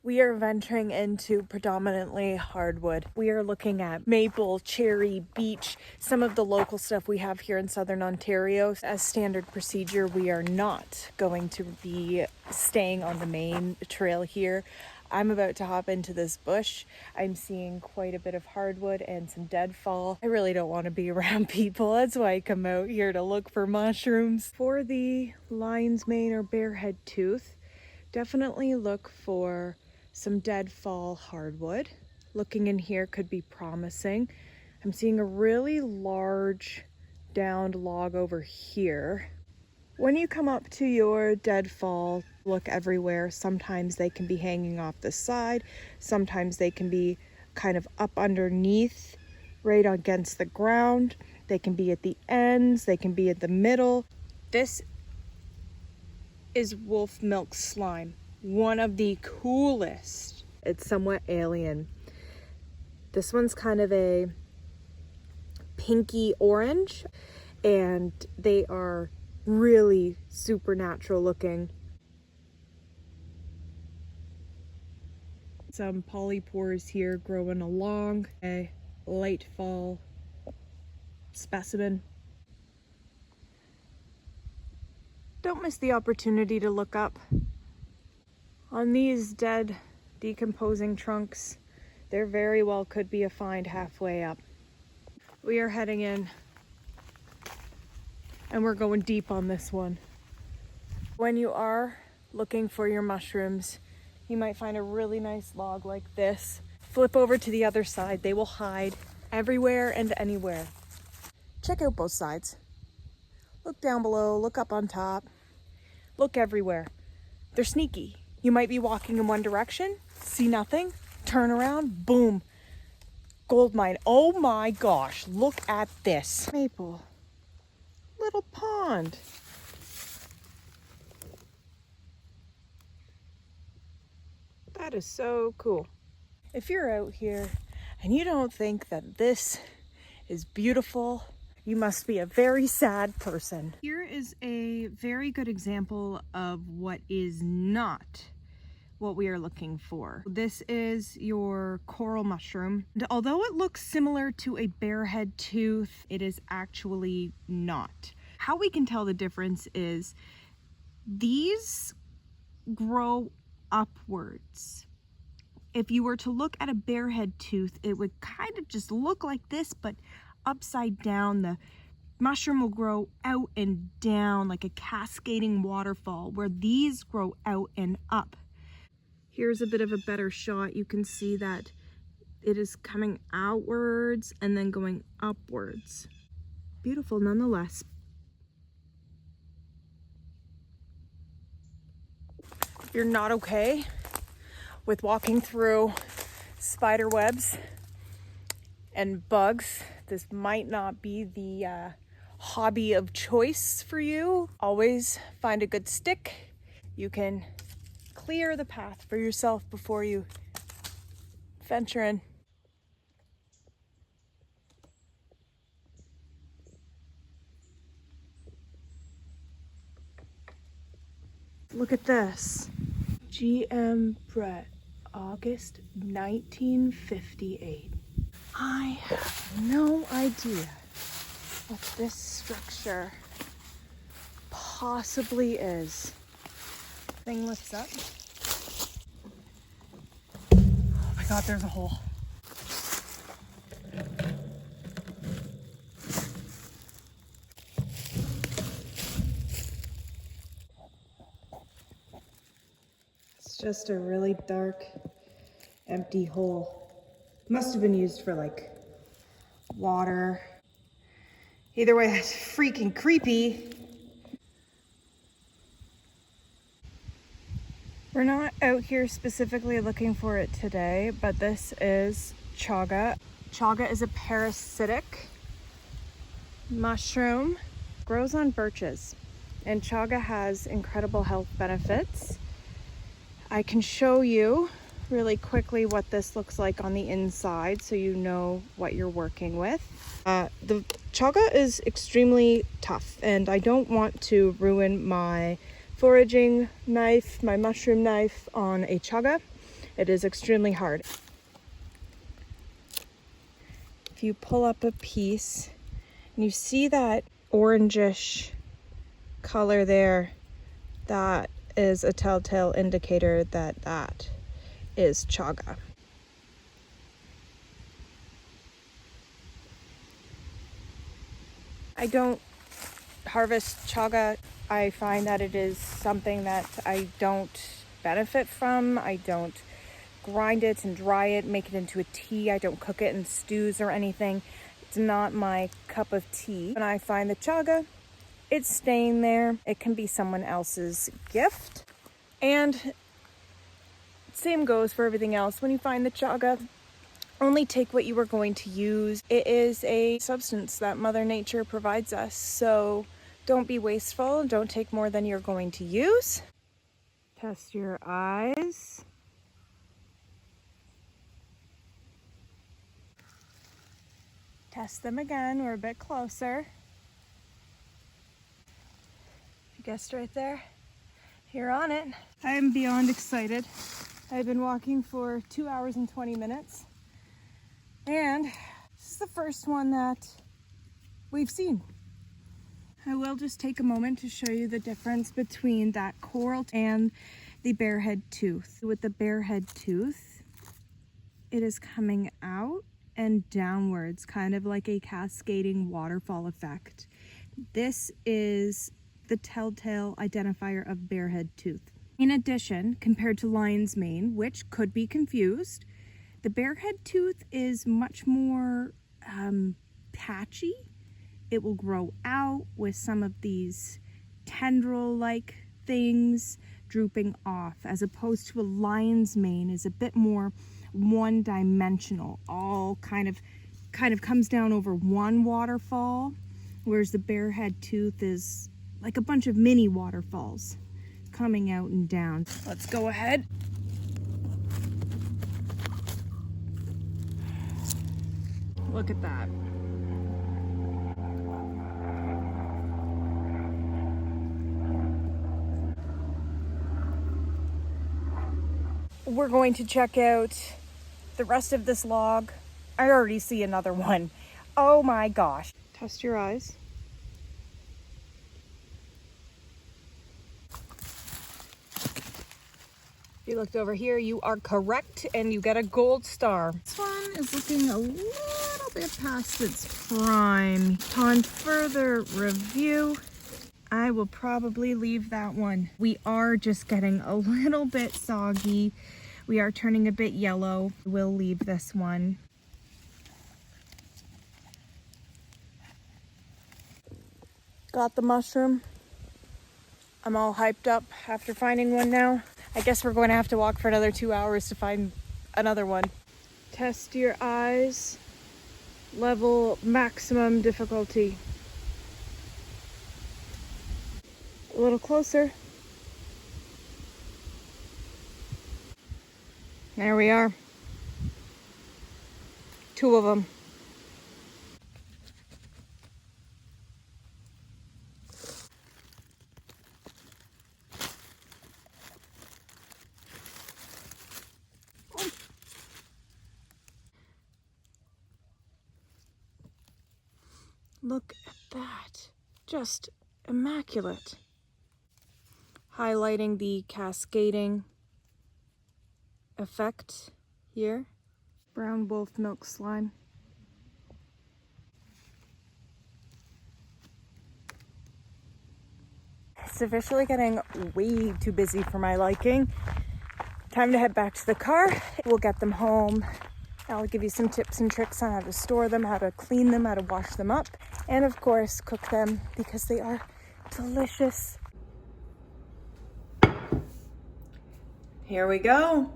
We are venturing into predominantly hardwood. We are looking at maple, cherry, beech, some of the local stuff we have here in Southern Ontario. As standard procedure, we are not going to be staying on the main trail here. I'm about to hop into this bush. I'm seeing quite a bit of hardwood and some deadfall. I really don't want to be around people. That's why I come out here to look for mushrooms. For the lion's mane or barehead tooth, definitely look for some deadfall hardwood. Looking in here could be promising. I'm seeing a really large downed log over here. When you come up to your deadfall, look everywhere. Sometimes they can be hanging off the side. Sometimes they can be kind of up underneath, right against the ground. They can be at the ends. They can be at the middle. This is wolf milk slime. One of the coolest. It's somewhat alien. This one's kind of a pinky orange, and they are really supernatural looking. Some polypores here growing along a late fall specimen. Don't miss the opportunity to look up. On these dead, decomposing trunks, there very well could be a find halfway up. We are heading in, and we're going deep on this one. When you are looking for your mushrooms, you might find a really nice log like this. Flip over to the other side. They will hide everywhere and anywhere. Check out both sides. Look down below, look up on top, look everywhere. They're sneaky. You might be walking in one direction, see nothing, turn around, boom. Gold mine. Oh my gosh, look at this. Maple. Little pond. That is so cool. If you're out here and you don't think that this is beautiful, you must be a very sad person. Here is a very good example of what is not what we are looking for. This is your coral mushroom. And although it looks similar to a barehead tooth, it is actually not. How we can tell the difference is these grow upwards. If you were to look at a barehead tooth, it would kind of just look like this, but upside down. The mushroom will grow out and down like a cascading waterfall, where these grow out and up. Here's a bit of a better shot. You can see that it is coming outwards and then going upwards. Beautiful nonetheless. You're not okay with walking through spider webs and bugs. This might not be the hobby of choice for you. Always find a good stick. You can clear the path for yourself before you venture in. Look at this. GM Brett, August 1958. I have no idea what this structure possibly is. Thing lifts up. Oh my God, there's a hole. It's just a really dark, empty hole. Must have been used for like water. Either way, that's freaking creepy. We're not out here specifically looking for it today, but this is chaga. Chaga is a parasitic mushroom. Grows on birches, and chaga has incredible health benefits. I can show you really quickly what this looks like on the inside so you know what you're working with. The chaga is extremely tough, and I don't want to ruin my foraging knife, my mushroom knife on a chaga. It is extremely hard. If you pull up a piece and you see that orangish color there, that is a telltale indicator that that is chaga. I don't harvest chaga. I find that it is something that I don't benefit from. I don't grind it and dry it, make it into a tea. I don't cook it in stews or anything. It's not my cup of tea. When I find the chaga, it's staying there. It can be someone else's gift. And same goes for everything else. When you find the chaga, only take what you are going to use. It is a substance that Mother Nature provides us, so don't be wasteful. Don't take more than you're going to use. Test your eyes. Test them again. We're a bit closer. You guessed right there. You're on it. I am beyond excited. I've been walking for 2 hours and 20 minutes. And this is the first one that we've seen. I will just take a moment to show you the difference between that coral and the barehead tooth. With the barehead tooth, it is coming out and downwards, kind of like a cascading waterfall effect. This is the telltale identifier of barehead tooth. In addition, compared to lion's mane, which could be confused, the barehead tooth is much more patchy. It will grow out with some of these tendril-like things drooping off, as opposed to a lion's mane is a bit more one-dimensional. All kind of comes down over one waterfall, whereas the barehead tooth is like a bunch of mini waterfalls coming out and down. Let's go ahead. Look at that. We're going to check out the rest of this log. I already see another one. Oh my gosh. Test your eyes. You looked over here, you are correct, and you get a gold star. This one is looking a little bit past its prime. Upon further review, I will probably leave that one. We are just getting a little bit soggy. We are turning a bit yellow. We'll leave this one. Got the mushroom. I'm all hyped up after finding one now. I guess we're going to have to walk for another 2 hours to find another one. Test your eyes. Level maximum difficulty. A little closer. There we are. 2 of them. Look at that. Just immaculate. Highlighting the cascading effect here. Brown wolf milk slime. It's officially getting way too busy for my liking. Time to head back to the car. We'll get them home. I'll give you some tips and tricks on how to store them, how to clean them, how to wash them up, and of course cook them because they are delicious. Here we go.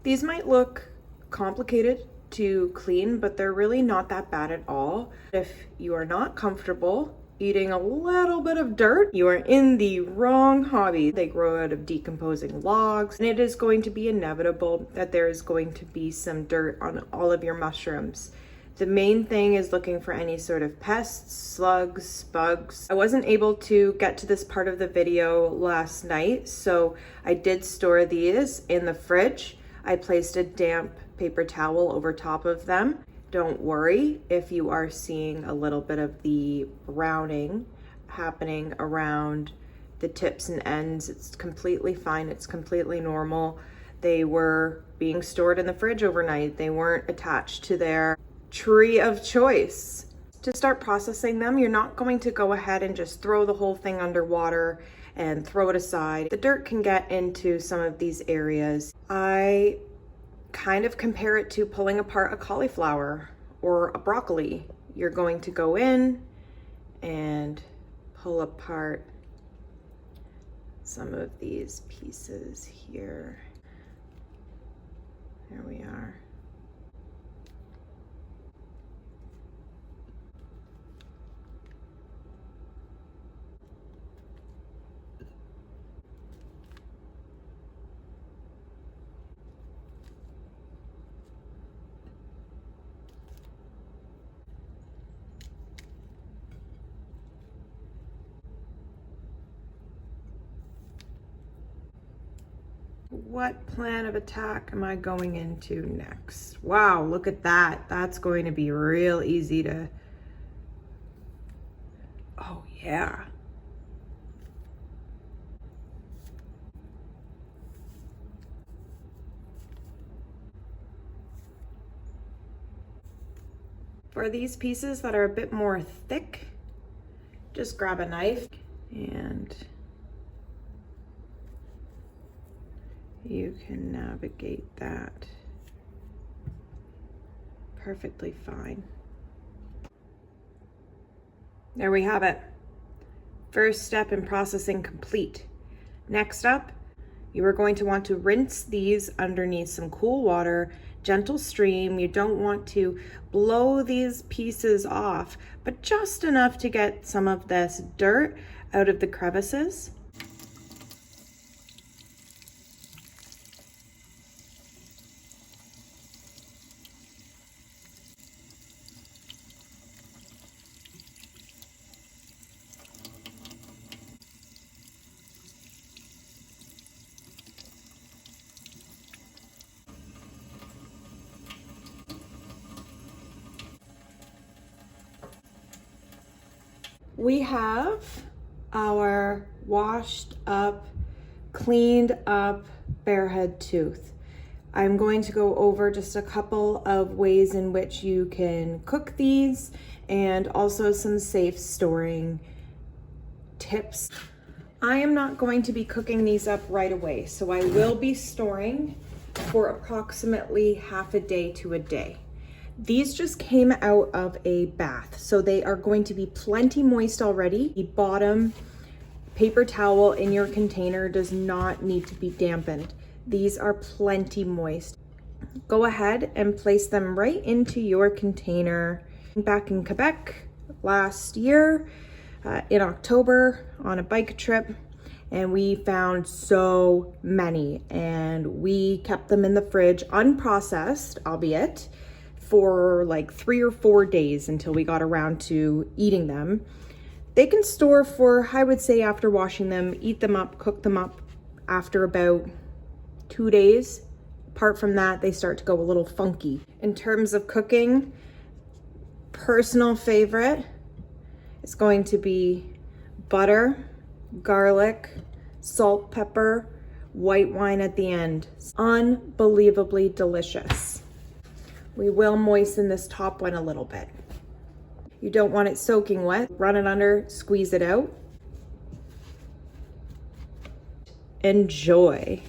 These might look complicated to clean, but they're really not that bad at all. If you are not comfortable eating a little bit of dirt, you are in the wrong hobby. They grow out of decomposing logs, and it is going to be inevitable that there is going to be some dirt on all of your mushrooms. The main thing is looking for any sort of pests, slugs, bugs. I wasn't able to get to this part of the video last night, so I did store these in the fridge. I placed a damp paper towel over top of them. Don't worry if you are seeing a little bit of the browning happening around the tips and ends. It's completely fine. It's completely normal. They were being stored in the fridge overnight. They weren't attached to their tree of choice. To start processing them, you're not going to go ahead and just throw the whole thing underwater and throw it aside. The dirt can get into some of these areas. I kind of compare it to pulling apart a cauliflower or a broccoli. You're going to go in and pull apart some of these pieces here. There we are. What plan of attack am I going into next? Wow, look at that. That's going to be real easy to... Oh, yeah. For these pieces that are a bit more thick, just grab a knife and you can navigate that perfectly fine. There we have it. First step in processing complete. Next up, you are going to want to rinse these underneath some cool water, gentle stream. You don't want to blow these pieces off, but just enough to get some of this dirt out of the crevices. We have our washed up, cleaned up bearhead tooth. I'm going to go over just a couple of ways in which you can cook these and also some safe storing tips. I am not going to be cooking these up right away, so I will be storing for approximately half a day to a day. These just came out of a bath, so they are going to be plenty moist already. The bottom paper towel in your container does not need to be dampened. These are plenty moist. Go ahead and place them right into your container. Back in Quebec last year in October on a bike trip, and we found so many, and we kept them in the fridge unprocessed, albeit, for like 3 or 4 days until we got around to eating them. They can store for, I would say, after washing them, eat them up, cook them up after about 2 days. Apart from that, they start to go a little funky. In terms of cooking, personal favorite is going to be butter, garlic, salt, pepper, white wine at the end. It's unbelievably delicious. We will moisten this top one a little bit. You don't want it soaking wet. Run it under, squeeze it out. Enjoy.